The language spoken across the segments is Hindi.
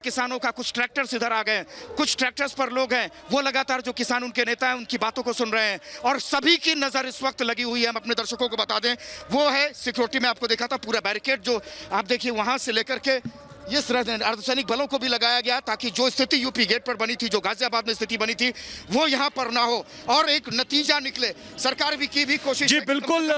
किसानों का कुछ ट्रैक्टर्स इधर आ गए, कुछ ट्रैक्टर्स पर लोग हैं, वो लगातार जो किसान उनके नेता हैं उनकी बातों को सुन रहे हैं और सभी की नजर इस वक्त लगी हुई है। हम अपने दर्शकों को बता दें, वो है सिक्योरिटी में आपको देखा था पूरा बैरिकेड जो आप देखिए वहां से लेकर के इस अर्धसैनिक बलों को भी लगाया गया ताकि जो स्थिति यूपी गेट पर बनी थी, जो गाजियाबाद में स्थिति बनी थी, वो यहाँ पर ना हो और एक नतीजा निकले। सरकार भी की भी कोशिश। जी बिल्कुल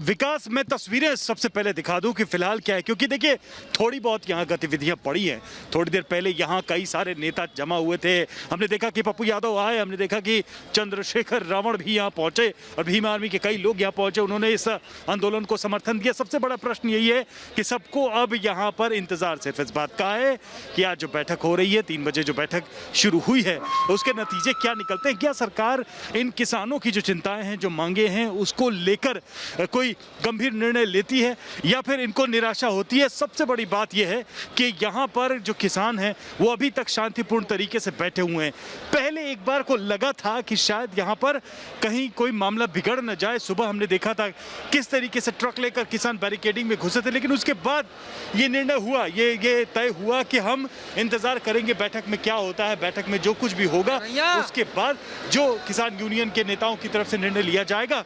विकास, मैं तस्वीरें सबसे पहले दिखा दूं कि फिलहाल क्या है, क्योंकि देखिए थोड़ी बहुत यहाँ गतिविधियां पड़ी हैं। थोड़ी देर पहले यहाँ कई सारे नेता जमा हुए थे। हमने देखा कि पप्पू यादव आए, हमने देखा कि चंद्रशेखर रावण भी यहाँ पहुंचे और भीम आर्मी के कई लोग यहाँ पहुंचे, उन्होंने इस आंदोलन को समर्थन दिया। सबसे बड़ा प्रश्न यही है कि सबको अब यहाँ पर इंतजार सिर्फ इस बात का है कि आज जो बैठक हो रही है, 3 बजे जो बैठक शुरू हुई है, उसके नतीजे क्या निकलते हैं। क्या सरकार इन किसानों की जो चिंताएं हैं, जो मांगे हैं, उसको लेकर कोई गंभीर निर्णय लेती है या फिर इनको निराशा होती है। सबसे बड़ी बात यह है कि यहाँ पर जो किसान हैं वो अभी तक शांतिपूर्ण तरीके से बैठे हुए हैं। पहले एक बार को लगा था कि शायद यहाँ पर कहीं कोई मामला बिगड़ न जाए। सुबह हमने देखा था किस तरीके से ट्रक लेकर किसान बैरिकेडिंग में घुसे थे, लेकिन उसके बाद ये निर्णय हुआ, ये तय हुआ कि हम इंतजार करेंगे बैठक में क्या होता है। बैठक में जो कुछ भी होगा उसके बाद जो किसान यूनियन के नेताओं की तरफ से निर्णय लिया जाएगा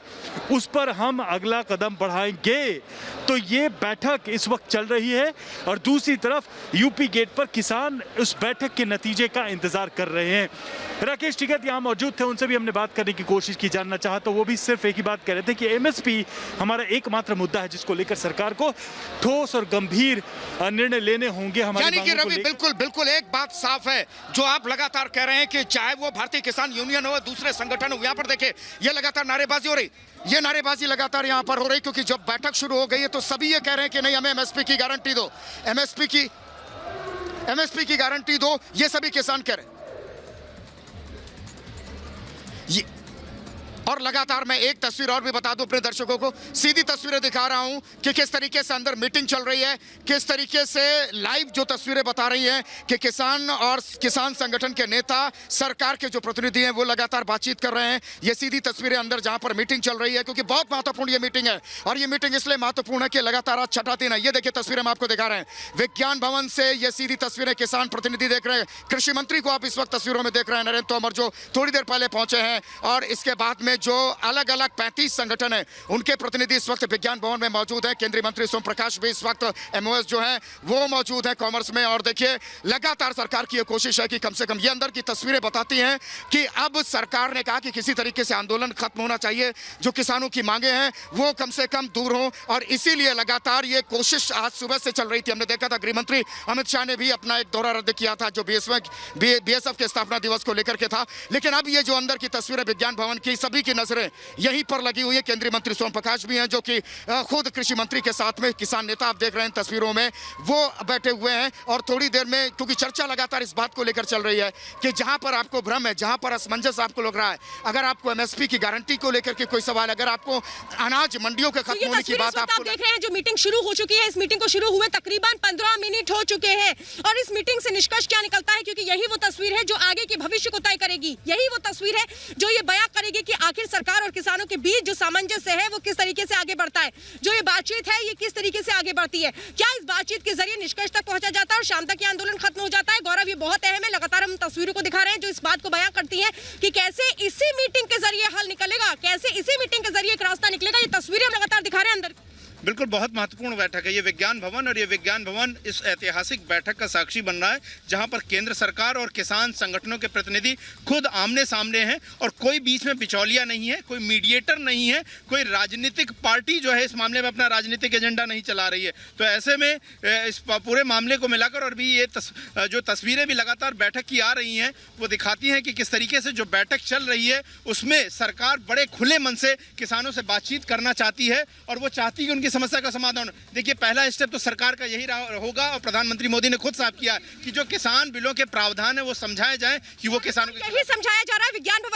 उस पर हम अगला कदम बढ़ाएंगे। तो ये बैठक इस वक्त चल रही है और दूसरी तरफ यूपी गेट पर किसान उस बैठक के नतीजे का इंतजार कर रहे हैं। राकेश टिकैत यहाँ मौजूद थे, उनसे भी हमने बात करने की कोशिश की, जानना चाहा तो वो भी सिर्फ एक ही बात कह रहे थे कि एमएसपी हमारा एकमात्र मुद्दा है जिसको लेकर सरकार को ठोस और गंभीर निर्णय लेने होंगे। यानी कि रवि बिल्कुल एक बात साफ है जो आप लगातार कह रहे हैं कि चाहे वो भारतीय किसान यूनियन हो, दूसरे संगठन हो, यहाँ पर देखे ये लगातार नारेबाजी हो रही, ये नारेबाजी लगातार यहाँ पर हो रही, क्योंकि जब बैठक शुरू हो गई है तो सभी ये कह रहे हैं कि नहीं, हमें एमएसपी की गारंटी दो, एमएसपी की गारंटी दो, ये सभी किसान कह रहे हैं। और लगातार मैं एक तस्वीर और भी बता दूं अपने दर्शकों को, सीधी तस्वीरें दिखा रहा हूं कि किस तरीके से अंदर मीटिंग चल रही है, किस तरीके से लाइव जो तस्वीरें बता रही हैं कि किसान और किसान संगठन के नेता, सरकार के जो प्रतिनिधि हैं वो लगातार बातचीत कर रहे हैं। ये सीधी तस्वीरें अंदर जहां पर मीटिंग चल रही है, क्योंकि बहुत महत्वपूर्ण ये मीटिंग है और ये मीटिंग इसलिए महत्वपूर्ण है कि लगातार आज छठा दिन है। ये देखिए तस्वीरें हम आपको दिखा रहे हैं विज्ञान भवन से, ये सीधी तस्वीरें किसान प्रतिनिधि देख रहे हैं। कृषि मंत्री को आप इस वक्त तस्वीरों में देख रहे हैं, नरेंद्र तोमर, जो थोड़ी देर पहले पहुंचे हैं। और इसके बाद में जो अलग अलग 35 संगठन है उनके प्रतिनिधि इस वक्त विज्ञान भवन में मौजूद हैं। केंद्रीय मंत्री सोम प्रकाश भी इस वक्त एमओएस जो है वो मौजूद है कॉमर्स में। और देखिए लगातार सरकार की ये कोशिश है कि कम से कम ये अंदर की तस्वीरें बताती हैं कि अब सरकार ने कहा कि किसी तरीके से आंदोलन खत्म होना चाहिए, जो किसानों की मांगे हैं वो कम से कम दूर हों, और इसीलिए लगातार ये कोशिश आज सुबह से चल रही थी। हमने देखा था गृह मंत्री अमित शाह ने भी अपना एक दौरा रद्द किया था जो बीएसएफ के स्थापना दिवस को लेकर के था। लेकिन अब ये जो अंदर की तस्वीरें विज्ञान भवन की, सभी की नजरें यहीं पर लगी हुई है। केंद्रीय मंत्री सोम प्रकाश भी हैं जो कि खुद कृषि मंत्री के साथ में किसान नेता आप देख रहे हैं तस्वीरों में, वो बैठे हुए हैं। और थोड़ी देर में, क्योंकि चर्चा लगातार इस बात को लेकर चल रही है कि जहां पर आपको भ्रम है, जहां पर असमंजस आपको लग रहा है, अगर आपको एमएसपी की गारंटी को लेकर के कोई सवाल, अगर आपको अनाज मंडियों के खत्म होने की बात आपको देख रहे हैं, जो मीटिंग शुरू हो चुकी है, इस मीटिंग को शुरू हुए तकरीबन 15 मिनट हो चुके हैं और इस मीटिंग से निष्कर्ष क्या निकलता है, क्योंकि यही वो तस्वीर है जो आगे के भविष्य को तय करेगी। यही वो तस्वीर है जो ये बयां करेगी कि आखिर सरकार और किसानों के बीच जो सामंजस्य है वो किस तरीके से आगे बढ़ता है, जो ये बातचीत है ये किस तरीके से आगे बढ़ती है। क्या इस बातचीत के जरिए निष्कर्ष तक पहुंचा जाता है और शाम तक ये आंदोलन खत्म हो जाता है। गौरव, ये बहुत अहम है। लगातार हम तस्वीरों को दिखा रहे हैं जो इस बात को बयां करती हैं कि कैसे इसी मीटिंग के जरिए हल निकलेगा, कैसे इसी मीटिंग के जरिए एक रास्ता निकलेगा। ये तस्वीरें हम लगातार दिखा रहे हैं अंदर। बिल्कुल, बहुत महत्वपूर्ण बैठक है ये विज्ञान भवन, और ये विज्ञान भवन इस ऐतिहासिक बैठक का साक्षी बन रहा है जहां पर केंद्र सरकार और किसान संगठनों के प्रतिनिधि खुद आमने सामने हैं और कोई बीच में बिचौलिया नहीं है, कोई मीडिएटर नहीं है, कोई राजनीतिक पार्टी जो है इस मामले में अपना राजनीतिक एजेंडा नहीं चला रही है। तो ऐसे में इस पूरे मामले को मिलाकर और भी ये जो तस्वीरें भी लगातार बैठक की आ रही हैं वो दिखाती हैं कि किस तरीके से जो बैठक चल रही है उसमें सरकार बड़े खुले मन से किसानों से बातचीत करना चाहती है और वो चाहती है कि उनकी समस्या का समाधान। देखिए पहला स्टेप तो सरकार का यही होगा और प्रधानमंत्री मोदी ने खुद साफ किया कि जो किसान बिलों के प्रावधान है वो समझाए जाए कि वो किसानों को यही समझाया जा रहा है। विज्ञान भवन